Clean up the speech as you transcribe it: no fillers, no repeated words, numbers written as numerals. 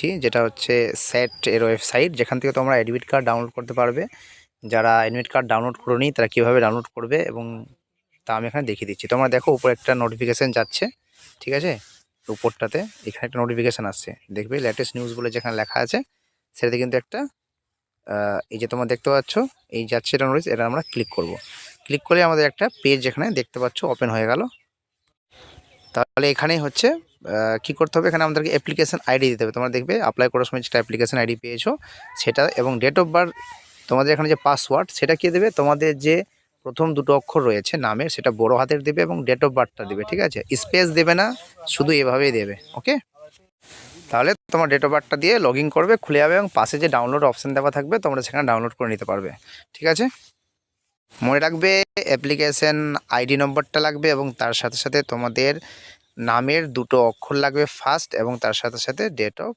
দিচ্ছি, যেটা হচ্ছে সেট এর ওয়েবসাইট, যেখান থেকে তোমরা অ্যাডমিট কার্ড ডাউনলোড করতে পারবে। যারা অ্যাডমিট কার্ড ডাউনলোড করোনি তারা কীভাবে ডাউনলোড করবে এবং তা আমি এখানে দেখিয়ে দিচ্ছি। তোমরা দেখো উপরে একটা নোটিফিকেশান যাচ্ছে, ঠিক আছে, উপরটাতে এখানে একটা নোটিফিকেশান আসছে, দেখবে লেটেস্ট নিউজ বলে যেখানে লেখা আছে সেটাতে কিন্তু একটা এই যে তোমরা দেখতে পাচ্ছ এই যাচ্ছে এটা নোটিস, এটা আমরা ক্লিক করব। ক্লিক করলে আমাদের একটা পেজ যেখানে দেখতে পাচ্ছ ওপেন হয়ে গেল। তাহলে এখানেই হচ্ছে কী করতে হবে, এখানে আমাদেরকে অ্যাপ্লিকেশান আইডি দিতে হবে। তোমরা দেখবে অ্যাপ্লাই করার সময় যেটা অ্যাপ্লিকেশান আইডি পেয়েছো সেটা, এবং ডেট অফ বার্থ, তোমাদের এখানে যে পাসওয়ার্ড সেটা কী দেবে, তোমাদের যে প্রথম দুটো অক্ষর রয়েছে নামের সেটা বড় হাতের দেবে এবং ডেট অফ বার্থটা দেবে, ঠিক আছে, স্পেস দেবে না, শুধু এভাবেই দেবে। ওকে, তাহলে তোমার ডেট অফ বার্থটা দিয়ে লগ ইন করবে, খুলে যাবে এবং পাশে যে ডাউনলোড অপশান দেওয়া থাকবে তোমরা সেখানে ডাউনলোড করে নিতে পারবে, ঠিক আছে। মনে রাখবে অ্যাপ্লিকেশান আইডি নম্বরটা লাগবে এবং তার সাথে সাথে তোমাদের নামের দুটো অক্ষর লাগবে ফার্স্ট, এবং তার সাথে সাথে ডেট অফ